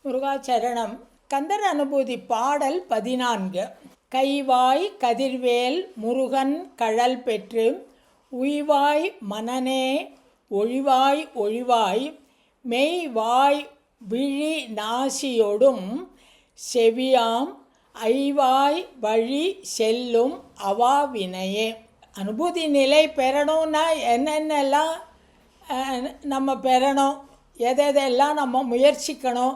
முருகாச்சரணம். கந்தர் அனுபூதி பாடல் 14. கைவாய் கதிர்வேல் முருகன் கழல் பெற்று உய்வாய் மனனே ஒழிவாய் ஒழிவாய் மெய்வாய் விழி நாசியொடும் செவியாம் ஐவாய் வழி செல்லும் அவாவினையே. அனுபூதி நிலை பெறணும்னா என்னென்னலாம் நம்ம பெறணும், எதெல்லாம் நம்ம முயற்சிக்கணும்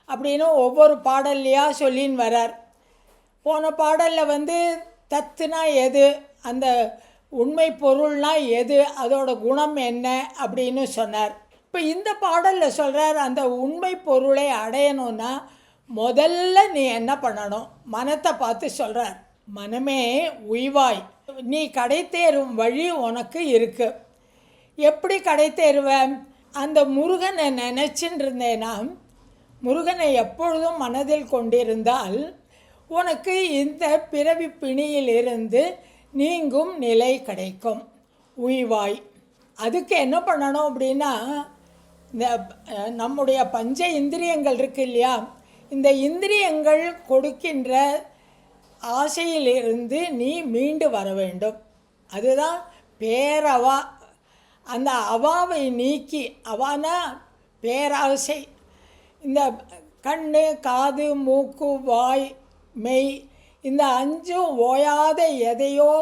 அப்படின்னு ஒவ்வொரு பாடல்லையாக சொல்லின்னு வரார். போன பாடலில் தத்துனா எது, அந்த உண்மை பொருள்னா எது, அதோட குணம் என்ன அப்படின்னு சொன்னார். இப்போ இந்த பாடலில் சொல்கிறார், அந்த உண்மை பொருளை அடையணும்னா முதல்ல நீ என்ன பண்ணணும், மனத்தை பார்த்து சொல்கிறார். மனமே உய்வாய், நீ கடை தேரும் வழி உனக்கு இருக்குது. எப்படி கடை தேருவேன்? அந்த முருகனை நினச்சின்னு இருந்தேன்னா, முருகனை எப்பொழுதும் மனதில் கொண்டிருந்தால் உனக்கு இந்த பிறவி பிணியிலிருந்து நீங்கும் நிலை கிடைக்கும், உய்வாய். அதுக்கு என்ன பண்ணணும் அப்படின்னா, இந்த நம்முடைய பஞ்ச இந்திரியங்கள் இருக்கு இல்லையா, இந்த இந்திரியங்கள் கொடுக்கின்ற ஆசையிலிருந்து நீ மீண்டு வர வேண்டும். அதுதான் பேரவா. அந்த அவாவை நீக்கி, அவானா பேராசை, இந்த கண்ணு காது மூக்கு வாய் மெய் இந்த அஞ்சும் ஓயாத எதையோ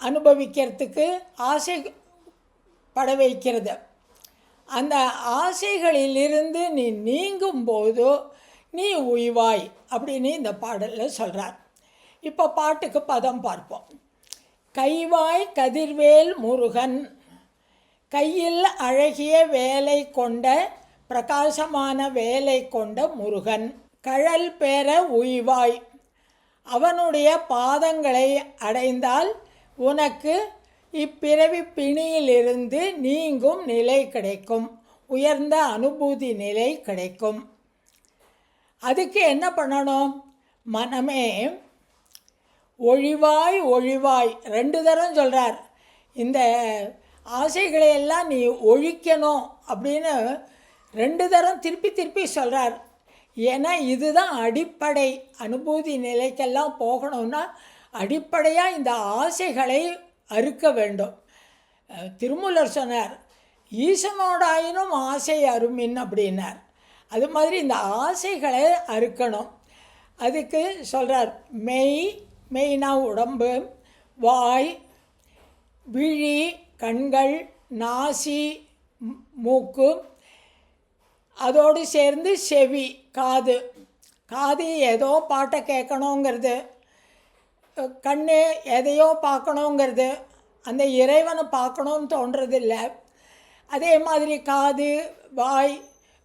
அனுபவிக்கிறதுக்கு ஆசை பட வைக்கிறது. அந்த ஆசைகளிலிருந்து நீ நீங்கும்போது நீ உய்வாய் அப்படின்னு இந்த பாடலில் சொல்கிறார். இப்போ பாட்டுக்கு பதம் பார்ப்போம். கைவாய் கதிர்வேல் முருகன், கையில் அழகிய வேலை கொண்ட பிரகாசமான வேலை கொண்ட முருகன், கழல் பெற உய்வாய், அவனுடைய பாதங்களை அடைந்தால் உனக்கு இப்பிறவி பிணியிலிருந்து நீங்கும் நிலை கிடைக்கும், உயர்ந்த அனுபூதி நிலை கிடைக்கும். அதுக்கு என்ன பண்ணணும்? மனமே ஒழிவாய் ஒழிவாய் 2 தரம் சொல்கிறார். இந்த ஆசைகளையெல்லாம் நீ ஒழிக்கணும் அப்படின்னு 2 தரம் திருப்பி திருப்பி சொல்கிறார். ஏன்னா இதுதான் அடிப்படை. அனுபூதி நிலைக்கெல்லாம் போகணும்னா அடிப்படையாக இந்த ஆசைகளை அறுக்க வேண்டும். திருமூலர் சொன்னார், ஈசனோடாயினும் ஆசை அருமின் அப்படின்னார். அது மாதிரி இந்த ஆசைகளை அறுக்கணும். அதுக்கு சொல்கிறார், மெய்னா உடம்பு, வாய், விழி, கண்கள், நாசி, மூக்கு, அதோடு சேர்ந்து செவி, காது. காது ஏதோ பாட்டை கேட்கணுங்கிறது, கண்ணு எதையோ பார்க்கணுங்கிறது, அந்த இறைவனை பார்க்கணுன்னு தோன்றதில்லை. அதே மாதிரி காது,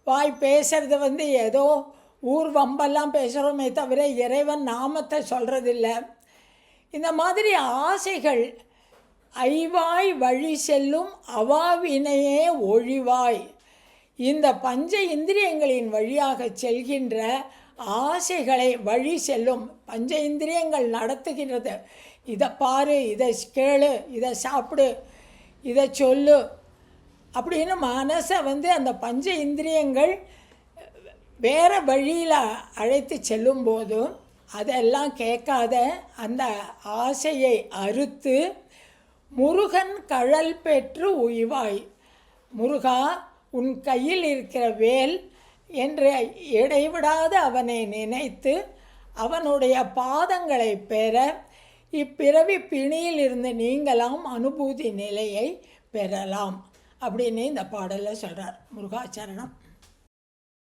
வாய் பேசுகிறது ஏதோ ஊர் வம்பெல்லாம் பேசுகிறோமே தவிர இறைவன் நாமத்தை சொல்கிறதில்ல. இந்த மாதிரி ஆசைகள் ஐவாய் வழி செல்லும் அவாவினையே ஒழிவாய். இந்த பஞ்ச இந்திரியங்களின் வழியாக செல்கின்ற ஆசைகளை வழி செல்லும். பஞ்ச இந்திரியங்கள் நடத்துகிறது. இதை பாரு, இதை கேளு, இதை சாப்பிடு, இதை சொல்லு அப்படின்னு மனசை அந்த பஞ்ச இந்திரியங்கள் வேறு வழியில் அழைத்து செல்லும்போதும் அதெல்லாம் கேட்காத அந்த ஆசையை அறுத்து முருகன் கழல் பெற்று உய்வாய். முருகா, உன் கையில் இருக்கிற வேல் என்று இடைவிடாத அவனை நினைத்து அவனுடைய பாதங்களை பெற இப்பிறவி பிணியிலிருந்து நீங்களாம் அனுபூதி நிலையை பெறலாம் அப்படின்னு இந்த பாடலில் சொல்கிறார். முருகாச்சரணம்.